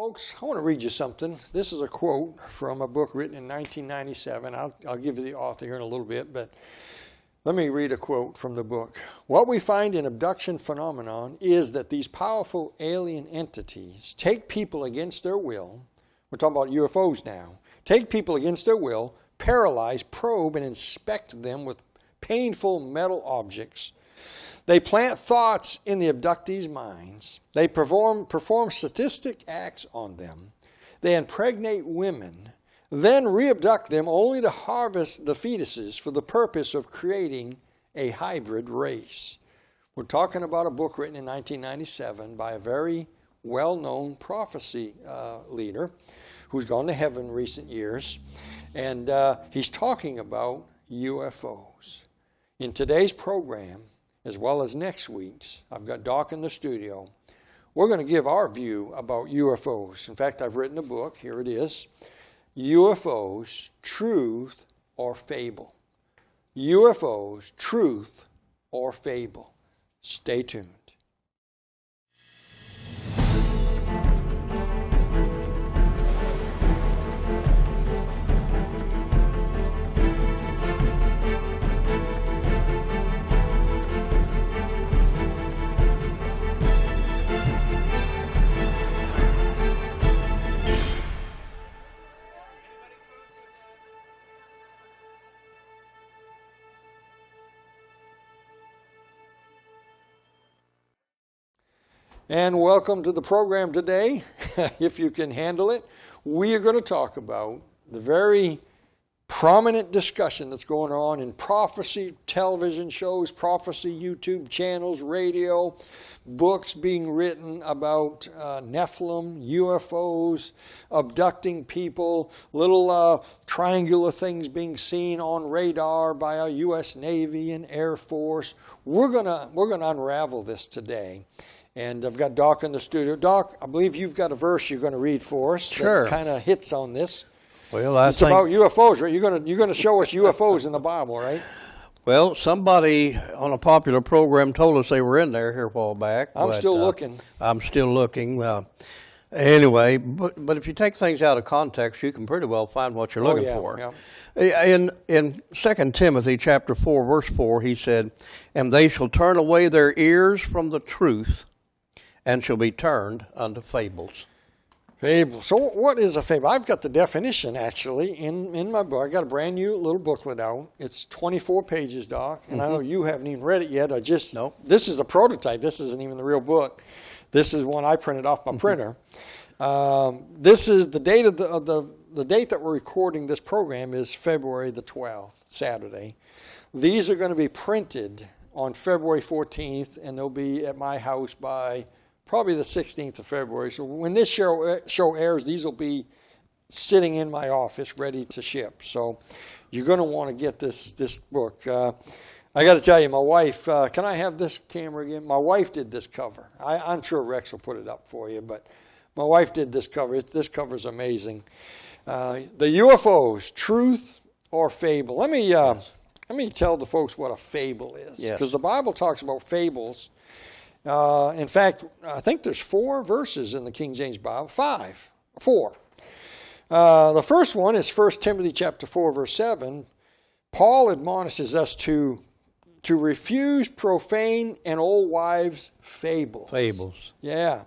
Folks, I want to read you something. This is a quote from a book written in 1997. I'll give you the author here in a little bit, but let me read a quote from the book. What we find in abduction phenomenon is that these powerful alien entities take people against their will. We're talking about UFOs now. Take people against their will, paralyze, probe, and inspect them with painful metal objects. They plant thoughts in the abductees' minds. They perform sadistic acts on them. They impregnate women, then reabduct them only to harvest the fetuses for the purpose of creating a hybrid race. We're talking about a book written in 1997 by a very well-known prophecy leader who's gone to heaven in recent years. And he's talking about UFOs. In today's program, as well as next week's, I've got Doc in the studio. We're going to give our view about UFOs. In fact, I've written a book. Here it is. UFOs, Truth or Fable. UFOs, Truth or Fable. Stay tuned. And welcome to the program today. If you can handle it, we are going to talk about the very prominent discussion that's going on in prophecy television shows, prophecy YouTube channels, radio, books being written about Nephilim, UFOs, abducting people, little triangular things being seen on radar by our U.S. Navy and Air Force. We're gonna unravel this today. And I've got Doc in the studio. Doc, I believe you've got a verse you're going to read for us. Sure. That kind of hits on this. Well, it's about UFOs, right? You're going to show us UFOs in the Bible, right? Well, somebody on a popular program told us they were in there here a while back. I'm still looking. I'm still looking. Anyway, but if you take things out of context, you can pretty well find what you're looking for. Yeah. In 2 Timothy chapter 4, verse 4, he said, "And they shall turn away their ears from the truth, and shall be turned unto fables." Fable. So what is a fable? I've got the definition, actually, in my book. I got a brand new little booklet out. It's 24 pages, Doc, and I know you haven't even read it yet. Nope. This is a prototype. This isn't even the real book. This is one I printed off my printer. This is the date of the date that we're recording this program is February the 12th, Saturday. These are going to be printed on February 14th, and they'll be at my house by probably the 16th of February. So when this show airs, these will be sitting in my office ready to ship. So you're going to want to get this book. I got to tell you, my wife, can I have this camera again? My wife did this cover. I'm sure Rex will put it up for you, but my wife did this cover. This cover is amazing. The UFOs, Truth or Fable. Let me tell the folks what a fable is, because the Bible talks about fables. In fact, I think there's 4 verses in the King James Bible. 4. The first one is 1 Timothy chapter 4, verse 7. Paul admonishes us to refuse profane and old wives' fables. Fables. Yeah.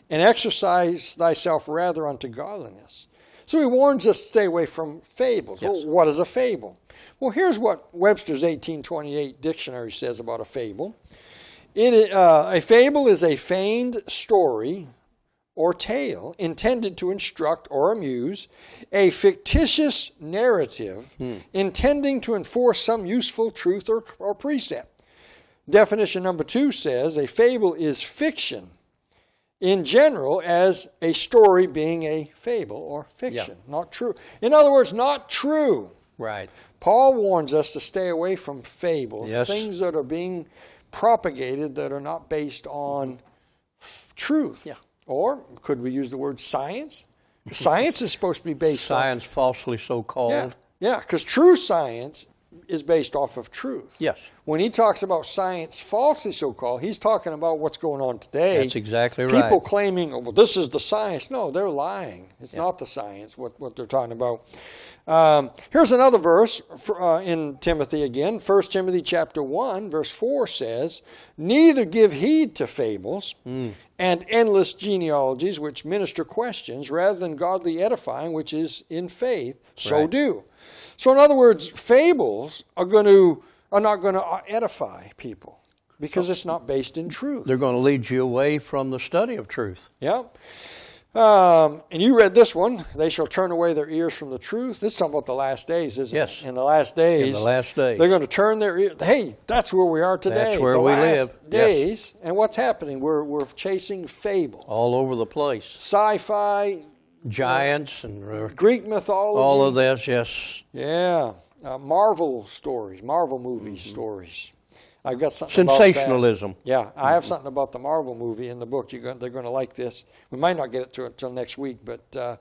And exercise thyself rather unto godliness. So he warns us to stay away from fables. Yes. Well, what is a fable? Well, here's what Webster's 1828 dictionary says about a fable. A fable is a feigned story or tale intended to instruct or amuse, a fictitious narrative intending to enforce some useful truth or precept. Definition number 2 says a fable is fiction in general, as a story being a fable or fiction, not true. In other words, not true. Right. Paul warns us to stay away from fables, Yes. things that are being propagated that are not based on truth. Yeah. Or could we use the word science? Science is supposed to be based Science falsely so called. Yeah, because true science is based off of truth. Yes. When he talks about science falsely so-called, he's talking about what's going on today. That's exactly right. People claiming, oh, well, this is the science. No, they're lying. It's not the science, what they're talking about. Here's another verse in Timothy again. 1 Timothy chapter 1, verse 4 says, neither give heed to fables and endless genealogies which minister questions rather than godly edifying, which is in faith. So do. So in other words, fables are not going to edify people because it's not based in truth. They're going to lead you away from the study of truth. Yeah. And you read this one. They shall turn away their ears from the truth. This is talking about the last days, isn't Yes. it? In the last days. In the last days. They're going to turn their ears. Hey, that's where we are today. That's where we live. Days. Yes. And what's happening? We're chasing fables. All over the place. Sci-fi. Giants and Greek mythology. all of this, yes. Yeah. Marvel stories. Marvel movie stories. I've got something Sensationalism. about that. Yeah, I have something about the Marvel movie in the book. They're going to like this. We might not get to it until next week, but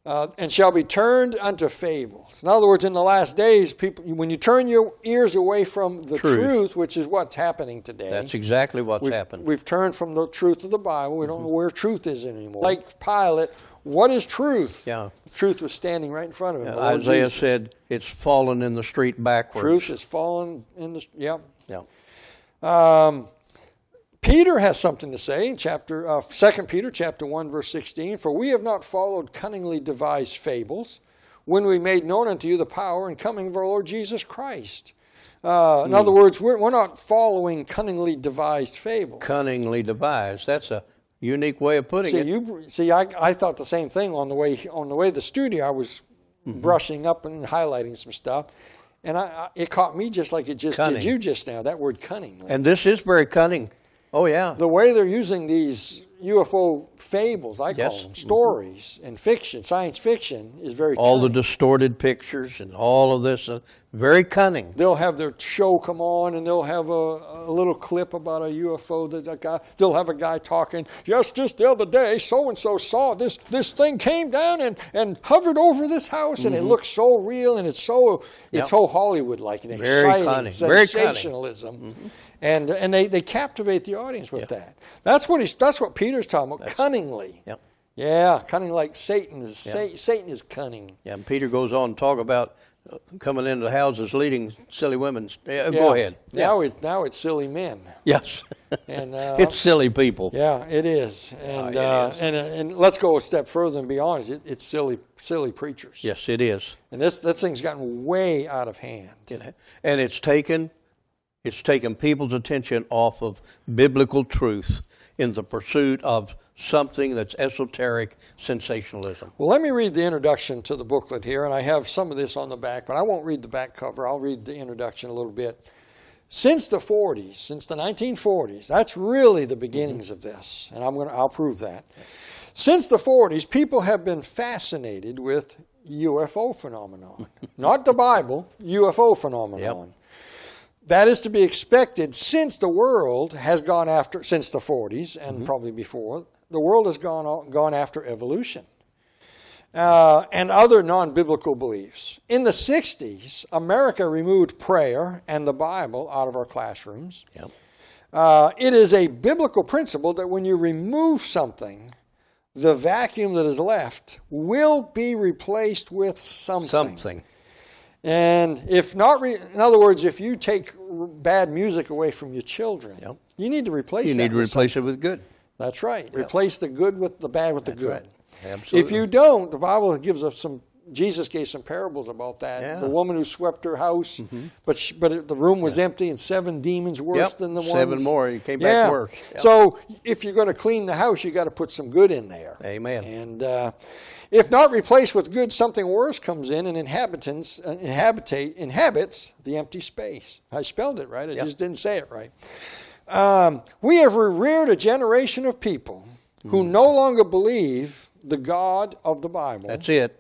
and shall be turned unto fables. In other words, in the last days, people, when you turn your ears away from the truth, which is what's happening today. That's exactly what's happened. We've turned from the truth of the Bible. We don't know where truth is anymore. Like Pilate, what is truth? Yeah. Truth was standing right in front of him. Isaiah said it's fallen in the street backwards. Truth is fallen in the Yeah. Peter has something to say in 2 Peter chapter 1, verse 16. For we have not followed cunningly devised fables when we made known unto you the power and coming of our Lord Jesus Christ. In other words, we're not following cunningly devised fables. Cunningly devised. That's a unique way of putting it. I thought the same thing on the way to the studio. I was brushing up and highlighting some stuff, and it caught me just like it just did you just now. That word cunning. And this is very cunning. Oh yeah. The way they're using these UFO fables, I call them, stories and fiction, science fiction, is very all cunning. the distorted pictures and all of this, very cunning. They'll have their show come on, and they'll have a little clip about a UFO. They'll have a guy talking, yes, just the other day, so-and-so saw this thing came down and hovered over this house, and it looks so real, and it's so Hollywood-like and exciting. Cunning. Sensationalism. Very cunning. And they captivate the audience with that. That's what Peter's talking about, cunningly. Yep. Yeah, cunning like Satan is. Satan is cunning. Yeah, and Peter goes on to talk about coming into houses leading silly women. Go ahead. Now it's silly men. Yes. And it's silly people. Yeah, it is. And and let's go a step further and be honest. It's silly preachers. Yes, it is. And this thing's gotten way out of hand. And it's taken people's attention off of biblical truth in the pursuit of something that's esoteric sensationalism. Well, let me read the introduction to the booklet here, and I have some of this on the back, but I won't read the back cover. I'll read the introduction a little bit. Since the 40s, since the 1940s, that's really the beginnings of this, and I'll prove that. Since the 40s, people have been fascinated with UFO phenomenon. Not the Bible, UFO phenomenon. Yep. That is to be expected since the world has gone after, since the 40s and probably before, the world has gone after evolution and other non-biblical beliefs. In the 60s, America removed prayer and the Bible out of our classrooms. Yep. It is a biblical principle that when you remove something, the vacuum that is left will be replaced with something. And if not, in other words, if you take bad music away from your children, you need to replace it. You need to replace it with good. That's right. Yep. Replace the good with the bad with the good. Right. Absolutely. If you don't, the Bible gives us Jesus gave some parables about that. Yeah. The woman who swept her house, but the room was empty, and 7 demons worse than the ones. 7 more. You came back worse. Yep. So if you're going to clean the house, you got to put some good in there. Amen. And if not replaced with good, something worse comes in and inhabits the empty space. I spelled it right. I just didn't say it right. We have reared a generation of people who no longer believe the God of the Bible. That's it.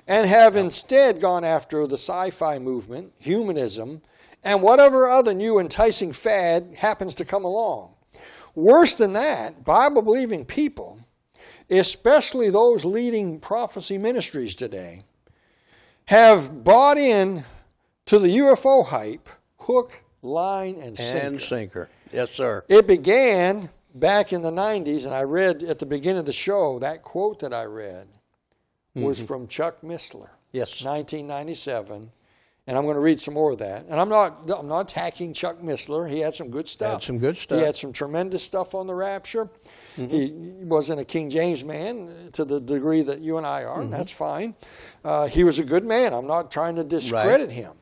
And have instead gone after the sci-fi movement, humanism, and whatever other new enticing fad happens to come along. Worse than that, Bible-believing people, especially those leading prophecy ministries today, have bought in to the UFO hype, hook, line, and sinker. And sinker. Yes, sir. It began back in the 90s, and I read at the beginning of the show, that quote that I read was from Chuck Missler. Yes. 1997. And I'm going to read some more of that. And I'm not attacking Chuck Missler. He had some good stuff. Had some good stuff. He had some tremendous stuff on the rapture. He wasn't a King James man to the degree that you and I are. That's fine. He was a good man. I'm not trying to discredit him.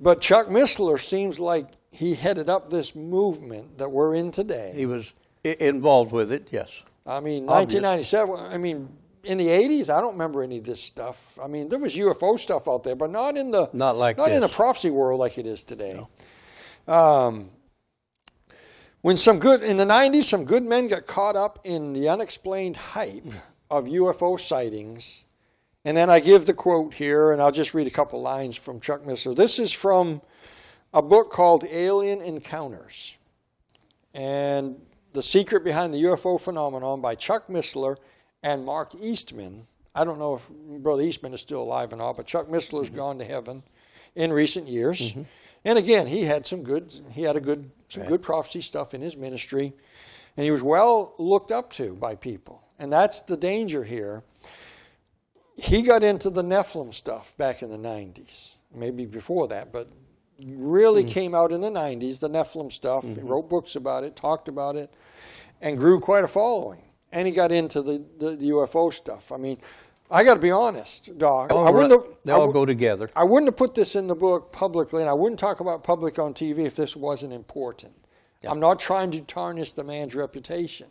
But Chuck Missler seems like he headed up this movement that we're in today. He was involved with it, yes. I mean, 1997, I mean, in the 80s, I don't remember any of this stuff. I mean, there was UFO stuff out there, but not in the in the prophecy world like it is today. No. When in the 90s, some good men got caught up in the unexplained hype of UFO sightings. And then I give the quote here, and I'll just read a couple lines from Chuck Missler. This is from a book called Alien Encounters. And The Secret Behind the UFO Phenomenon by Chuck Missler and Mark Eastman. I don't know if Brother Eastman is still alive or not, but Chuck Missler's gone to heaven in recent years. And again, he had some good prophecy stuff in his ministry, and he was well looked up to by people. And that's the danger here. He got into the Nephilim stuff back in the 90s, maybe before that, but really came out in the 90s, the Nephilim stuff. He wrote books about it, talked about it, and grew quite a following. And he got into the UFO stuff. I mean, I got to be honest, Doc. They all go together. I wouldn't have put this in the book publicly, and I wouldn't talk about public on TV if this wasn't important. Yeah. I'm not trying to tarnish the man's reputation.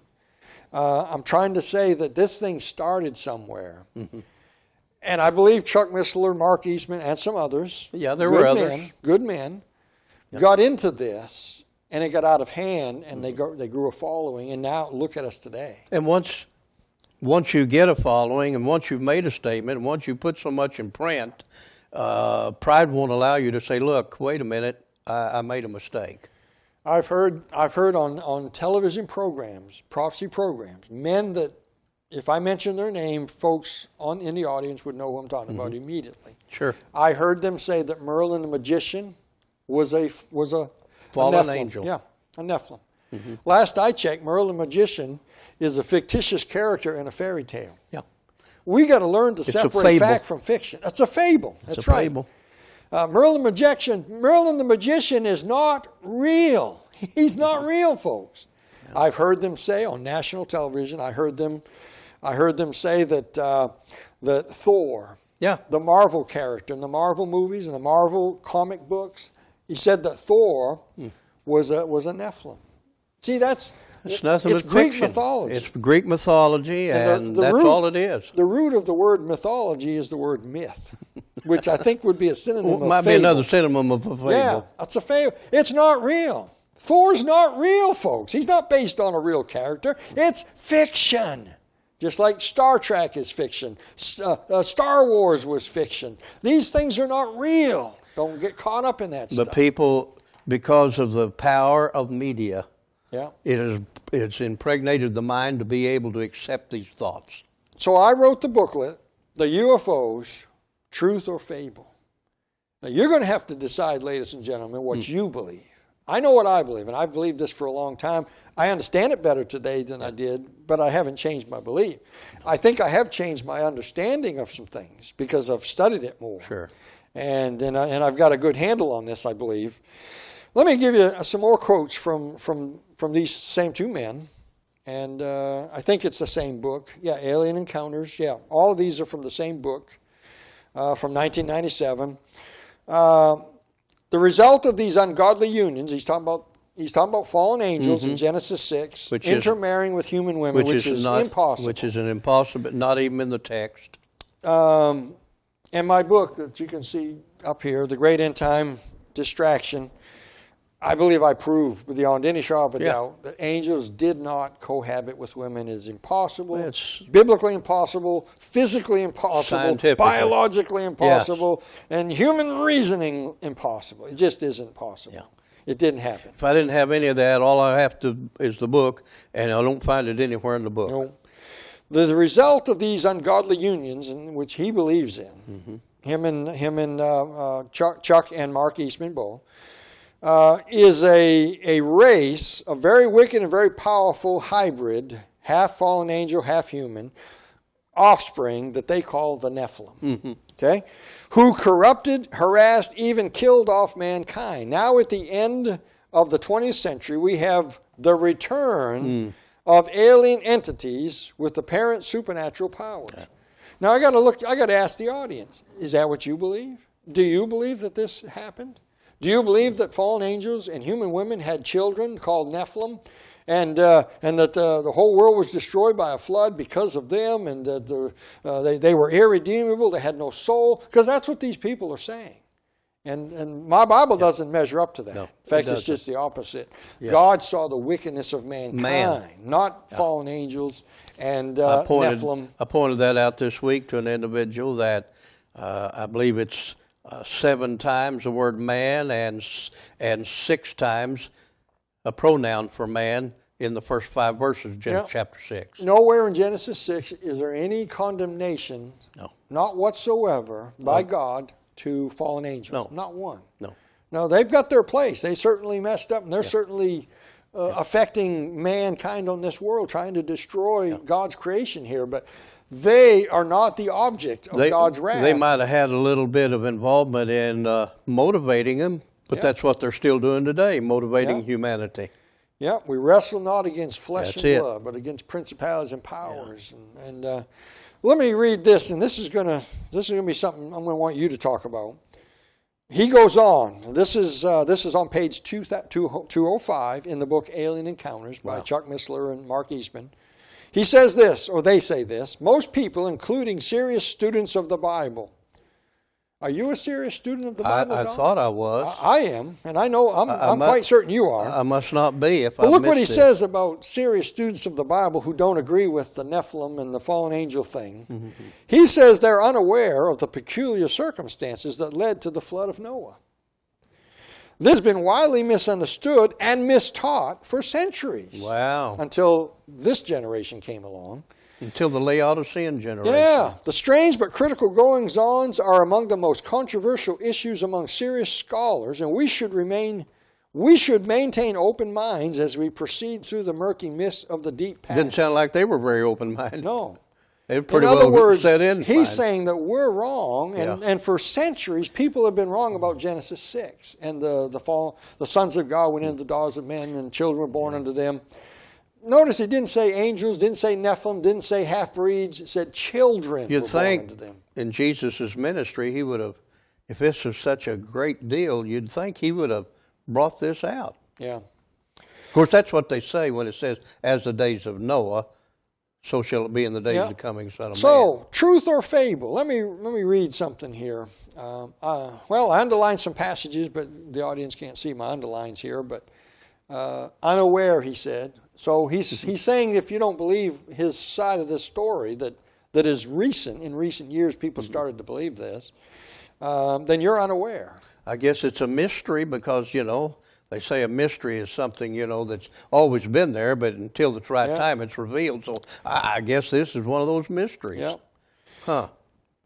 I'm trying to say that this thing started somewhere. And I believe Chuck Missler, Mark Eastman, and some others, there were others, good men, got into this, and it got out of hand, and they grew a following, and now look at us today. And once you get a following, and once you've made a statement, and once you put so much in print, pride won't allow you to say, "Look, wait a minute, I made a mistake." I've heard on television programs, prophecy programs, men that, if I mention their name, folks in the audience would know who I'm talking about immediately. Sure. I heard them say that Merlin the magician was a fallen Nephilim. angel. Yeah, a Nephilim. Last I checked, Merlin the magician is a fictitious character in a fairy tale. Yeah. We got to learn to separate fact from fiction. It's a fable. That's right. Fable. Merlin the magician is not real. He's not real, folks. Yeah. I've heard them say on national television. I heard them say that Thor, the Marvel character in the Marvel movies and the Marvel comic books, he said that Thor was a Nephilim. See, it's nothing but Greek fiction. Mythology. It's Greek mythology, and that's all it is. The root of the word mythology is the word myth, which I think would be a synonym of fable. Might be another synonym of a fable. Yeah, that's a fable. It's not real. Thor's not real, folks. He's not based on a real character. It's fiction. Just like Star Trek is fiction. Star Wars was fiction. These things are not real. Don't get caught up in that stuff. But people, because of the power of media, it's impregnated the mind to be able to accept these thoughts. So I wrote the booklet, The UFOs, Truth or Fable. Now you're going to have to decide, ladies and gentlemen, what you believe. I know what I believe, and I've believed this for a long time. I understand it better today than I did, but I haven't changed my belief. I think I have changed my understanding of some things because I've studied it more. Sure. And I've got a good handle on this, I believe. Let me give you some more quotes from these same two men. And I think it's the same book. Yeah, Alien Encounters. Yeah, all of these are from the same book from 1997. The result of these ungodly unions, he's talking about fallen angels in Genesis 6, intermarrying with human women, which is impossible. Which is an impossible, not even in the text. And my book that you can see up here, The Great End Time Distraction, I believe I prove beyond any shadow of a doubt that angels did not cohabit with women. Is impossible. It's biblically impossible, physically impossible, biologically impossible, and human reasoning impossible. It just isn't possible. Yeah. It didn't happen. If I didn't have any of that, all I have to is the book, and I don't find it anywhere in the book. No. The result of these ungodly unions, in which he believes in, him and Chuck and Mark Eastman both, is a race, a very wicked and very powerful hybrid, half fallen angel, half human, offspring that they call the Nephilim. Mm-hmm. Okay? Who corrupted, harassed, even killed off mankind. Now at the end of the 20th century, we have the return of alien entities with apparent supernatural powers. Yeah. Now I got to ask the audience, is that what you believe? Do you believe that this happened? Do you believe that fallen angels and human women had children called Nephilim, and that the whole world was destroyed by a flood because of them, and that they were irredeemable, they had no soul? Because that's what these people are saying. And my Bible doesn't measure up to that. No, in fact, it's just the opposite. Yeah. God saw the wickedness of mankind, not fallen angels and Nephilim. I pointed that out this week to an individual that I believe it's 7 times the word man and 6 times a pronoun for man in the first 5 verses of Genesis chapter 6. Nowhere in Genesis 6 is there any condemnation, not whatsoever, by God to fallen angels. No. Not one. No. No, they've got their place. They certainly messed up, and they're certainly affecting mankind on this world, trying to destroy God's creation here. But they are not the object of God's wrath. They might have had a little bit of involvement in motivating them, but that's what they're still doing today, motivating humanity. Yeah, we wrestle not against flesh and blood, but against principalities and powers. Yeah. And let me read this, and this is gonna be something I'm gonna want you to talk about. He goes on. This is on page 205 in the book Alien Encounters by Chuck Missler and Mark Eastman. He says this, or they say this: most people, including serious students of the Bible. Are you a serious student of the Bible? I thought I was. I am, and I know I'm quite certain you are. I must not be if I But look what he says about serious students of the Bible who don't agree with the Nephilim and the fallen angel thing. Mm-hmm. He says they're unaware of the peculiar circumstances that led to the flood of Noah. This has been widely misunderstood and mistaught for centuries. Wow. Until this generation came along. Until the Laodicean generation. Yeah. The strange but critical goings-ons are among the most controversial issues among serious scholars, and we should maintain open minds as we proceed through the murky mist of the deep past. Didn't sound like they were very open-minded. No. They were pretty in other words, set in. He's saying that we're wrong, and for centuries people have been wrong about Genesis 6 and the fall. The sons of God went into the daughters of men, and children were born unto them. Notice he didn't say angels, didn't say Nephilim, didn't say half-breeds. It said children were born unto them. In Jesus' ministry, he would have, if this was such a great deal, you'd think he would have brought this out. Yeah. Of course, that's what they say when it says, as the days of Noah, so shall it be in the days of the coming Son of Man. So, truth or fable? Let me read something here. Well, I underlined some passages, but the audience can't see my underlines here. But unaware, he said. So he's saying if you don't believe his side of this story, that is recent, in recent years people started to believe this, then you're unaware. I guess it's a mystery because, they say a mystery is something, that's always been there, but until the right time it's revealed. So I guess this is one of those mysteries. Yeah. Huh.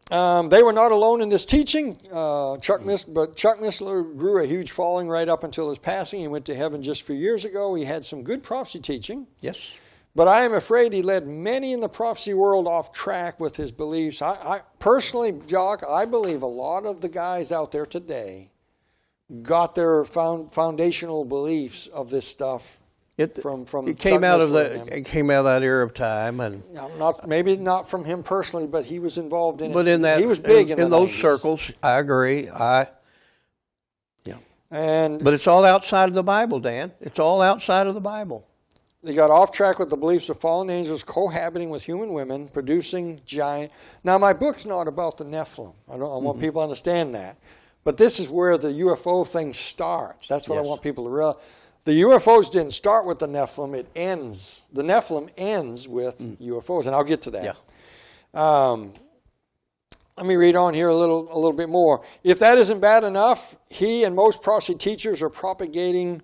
They were not alone in this teaching. Chuck Missler grew a huge following right up until his passing. He went to heaven just a few years ago. He had some good prophecy teaching. Yes. But I am afraid he led many in the prophecy world off track with his beliefs. I personally, Jock, I believe a lot of the guys out there today got their foundational beliefs of this stuff from it came out of that era of time, and maybe not from him personally, but he was involved in it. But in that, he was big in those 90s. circles. I agree. But it's all outside of the Bible, Dan. It's all outside of the Bible. They got off track with the beliefs of fallen angels cohabiting with human women, producing giant. Now, my book's not about the Nephilim. I want people to understand that. But this is where the UFO thing starts. That's what I want people to realize. The UFOs didn't start with the Nephilim. It ends. The Nephilim ends with UFOs, and I'll get to that. Yeah. Let me read on here a little bit more. If that isn't bad enough, he and most prophecy teachers are propagating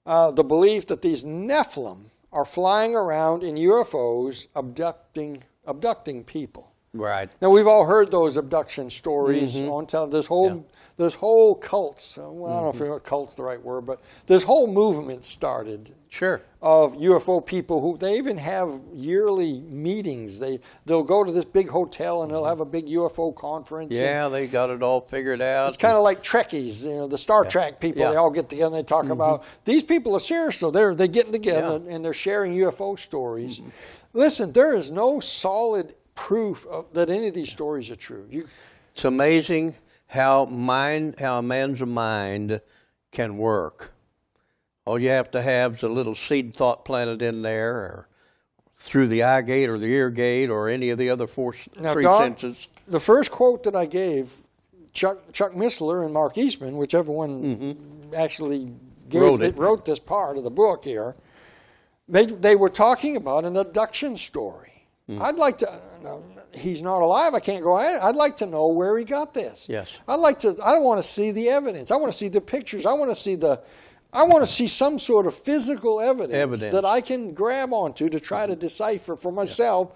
the belief that these Nephilim are flying around in UFOs abducting people. Right. Now, we've all heard those abduction stories on television. This whole cults, well, I don't know if cult's the right word, but this whole movement started. Sure. Of UFO people who, they even have yearly meetings. They'll go to this big hotel and they'll have a big UFO conference. Yeah, they got it all figured out. It's kind of like Trekkies, the Star Trek people. Yeah. They all get together and they talk about, these people are serious though. They're getting together and they're sharing UFO stories. Listen, there is no solid proof that any of these stories are true. It's amazing how a man's mind can work. All you have to have is a little seed thought planted in there, or through the eye gate or the ear gate or any of the other three senses. The first quote that I gave, Chuck Missler and Mark Eastman, whichever one actually wrote this part of the book here, they were talking about an abduction story. I'd like to, he's not alive, I can't go, I'd like to know where he got this. Yes. I want to see the evidence. I want to see the pictures. I want to see some sort of physical evidence that I can grab onto to try to decipher for myself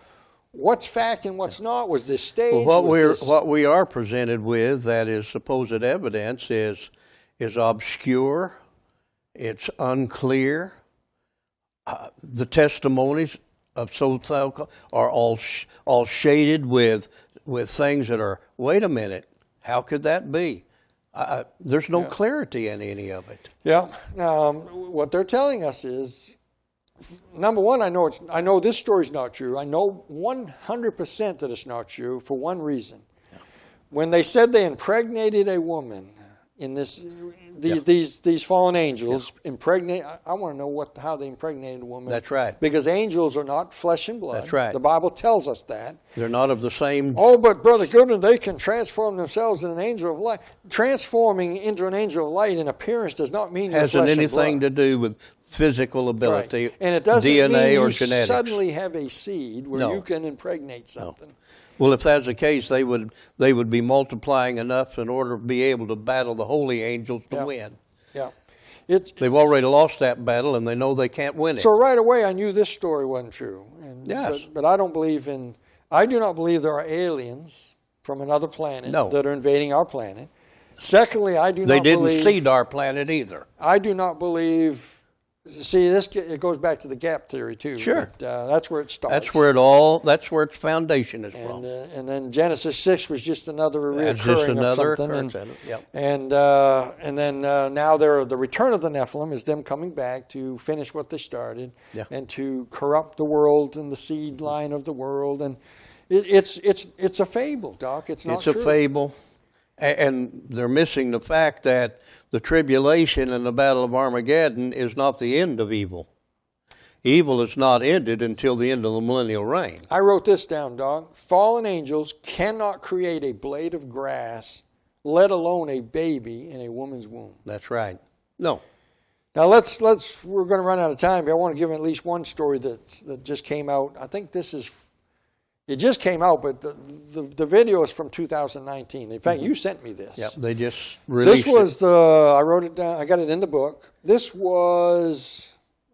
what's fact and what's not. Was this staged? Well, what we are presented with that is supposed evidence is obscure. It's unclear. The testimonies of are all shaded with things that are, wait a minute, how could that be? There's no clarity in any of it. Yeah. What they're telling us is, number one, I know this story's not true. I know 100% that it's not true for one reason. Yeah. When they said they impregnated a woman in these fallen angels impregnate. I want to know how they impregnated a woman. That's right. Because angels are not flesh and blood. That's right. The Bible tells us that. They're not of the same. Oh, but Brother Goodwin, they can transform themselves in an angel of light. Transforming into an angel of light in appearance does not mean you're hasn't flesh anything and blood. to do with physical ability, right. And it doesn't DNA mean or you genetics. Suddenly have a seed where you can impregnate something. No. Well, if that's the case, they would be multiplying enough in order to be able to battle the holy angels to win. Yeah. They've already lost that battle, and they know they can't win it. So right away, I knew this story wasn't true. Yes. But I do not believe there are aliens from another planet that are invading our planet. Secondly, They didn't seed our planet either. I do not believe. See, it goes back to the gap theory too. Sure, but, that's where it starts. That's where its foundation is from. And then Genesis 6 was just another reoccurring of something. And then now the return of the Nephilim is them coming back to finish what they started and to corrupt the world and the seed line of the world. And it's a fable, Doc. It's not true. It's a fable. And they're missing the fact that the tribulation and the battle of Armageddon is not the end of evil. Evil is not ended until the end of the millennial reign. I wrote this down, Doc. Fallen angels cannot create a blade of grass, let alone a baby in a woman's womb. That's right. No. Now we're going to run out of time, but I want to give at least one story that just came out. I think it just came out, but the video is from 2019. In fact, you sent me this. Yep, they just released it. I wrote it down. I got it in the book. I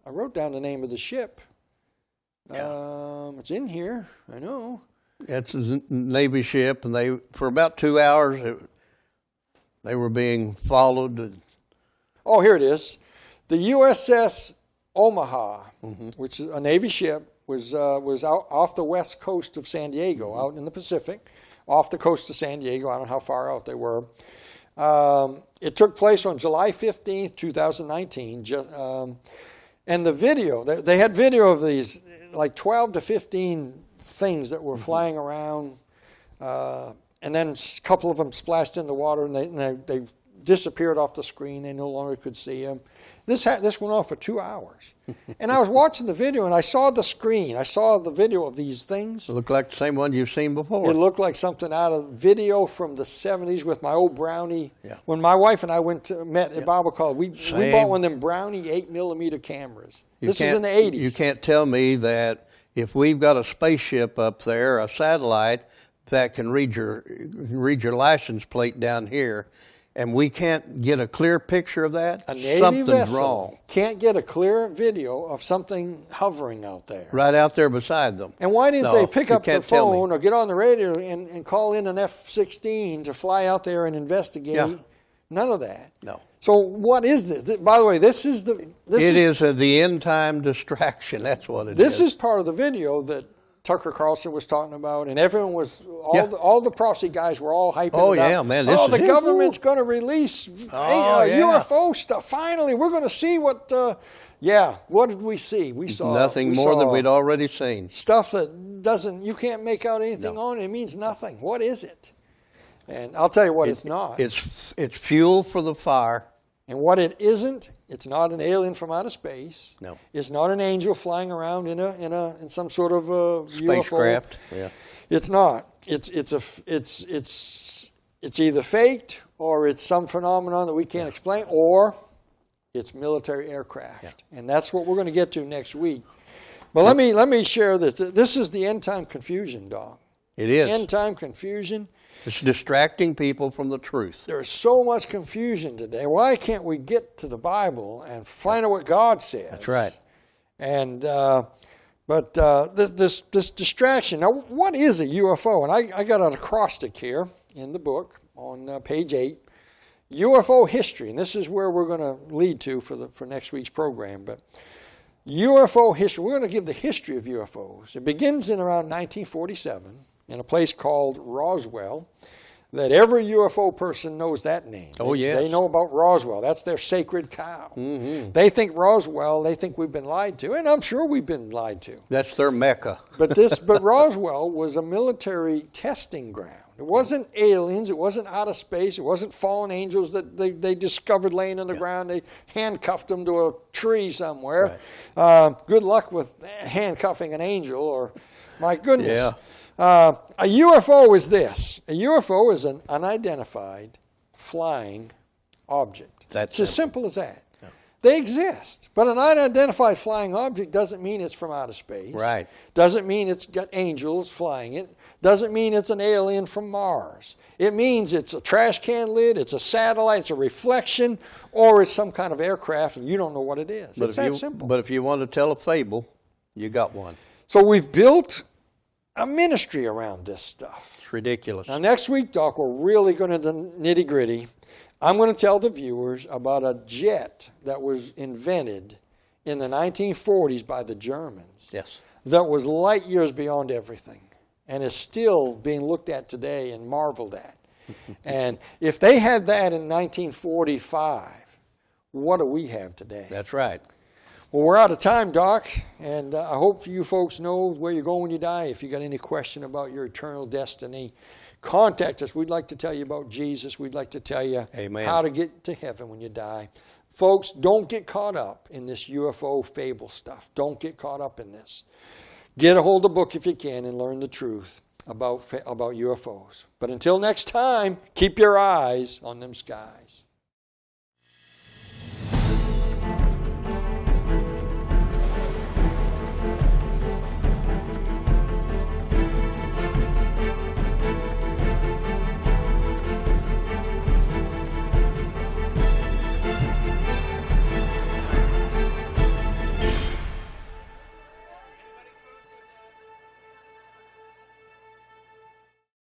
wrote down the name of the ship. Yeah. It's in here. I know. It's a Navy ship, and for about 2 hours, they were being followed. Oh, here it is. The USS Omaha, which is a Navy ship, was out off the west coast of San Diego, out in the Pacific, off the coast of San Diego. I don't know how far out they were. It took place on July 15th, 2019. And the video, they had video of these, like 12 to 15 things that were flying around. And then a couple of them splashed in the water, and they disappeared off the screen. They no longer could see them. This went on for 2 hours. And I was watching the video, and I saw the screen. I saw the video of these things. It looked like the same one you've seen before. It looked like something out of video from the 70s with my old Brownie. Yeah. When my wife and I met at Bible College, we bought one of them Brownie 8mm cameras. This is in the 80s. You can't tell me that if we've got a spaceship up there, a satellite, that can read your license plate down here, and we can't get a clear picture of that, A Navy something's vessel wrong. can't get a clear video of something hovering out there. Right out there beside them. And why didn't they pick you up their can't tell me. phone or get on the radio and call in an F-16 to fly out there and investigate? Yeah. None of that. No. So what is this? By the way, this is the end time distraction. That's what it is. This is part of the video that Tucker Carlson was talking about, and everyone was all the prophecy guys were all hyping. Oh it up. yeah, man! The government's going to release UFO stuff. Finally, we're going to see what. What did we see? We saw nothing more than we'd already seen. Stuff that you can't make out anything on. It means nothing. What is it? And I'll tell you what it's not. It's fuel for the fire. And what it isn't, it's not an alien from outer space. No. It's not an angel flying around in some sort of spacecraft. UFO. Yeah. It's not. It's either faked, or it's some phenomenon that we can't explain, or it's military aircraft. Yeah. And that's what we're going to get to next week. But let me share this. This is the end time confusion, Doc. It is. End time confusion. It's distracting people from the truth. There's so much confusion today. Why can't we get to the Bible and find out what God says? That's right. And this distraction. Now, what is a UFO? And I got an acrostic here in the book on page 8. UFO history, and this is where we're going to lead to for next week's program. But UFO history. We're going to give the history of UFOs. It begins in around 1947. In a place called Roswell, that every UFO person knows that name. Oh, yes. They know about Roswell. That's their sacred cow. Mm-hmm. They think we've been lied to, and I'm sure we've been lied to. That's their mecca. But Roswell was a military testing ground. It wasn't aliens. It wasn't out of space. It wasn't fallen angels that they discovered laying on the ground. They handcuffed them to a tree somewhere. Right. Good luck with handcuffing an angel, or my goodness. Yeah. A UFO is this. A UFO is an unidentified flying object. It's as simple as that. Yeah. They exist. But an unidentified flying object doesn't mean it's from outer space. Right. Doesn't mean it's got angels flying it. Doesn't mean it's an alien from Mars. It means it's a trash can lid, it's a satellite, it's a reflection, or it's some kind of aircraft and you don't know what it is. It's that simple. But if you want to tell a fable, you got one. So we've built a ministry around this stuff. It's ridiculous. Now next week, Doc, we're really going to the nitty-gritty. I'm going to tell the viewers about a jet that was invented in the 1940s by the Germans. Yes. That was light years beyond everything and is still being looked at today and marveled at. And if they had that in 1945, what do we have today? That's right. Well, we're out of time, Doc, and I hope you folks know where you're going when you die. If you got any question about your eternal destiny, contact us. We'd like to tell you about Jesus. We'd like to tell you how to get to heaven when you die. Folks, don't get caught up in this UFO fable stuff. Don't get caught up in this. Get a hold of the book if you can and learn the truth about UFOs. But until next time, keep your eyes on them skies.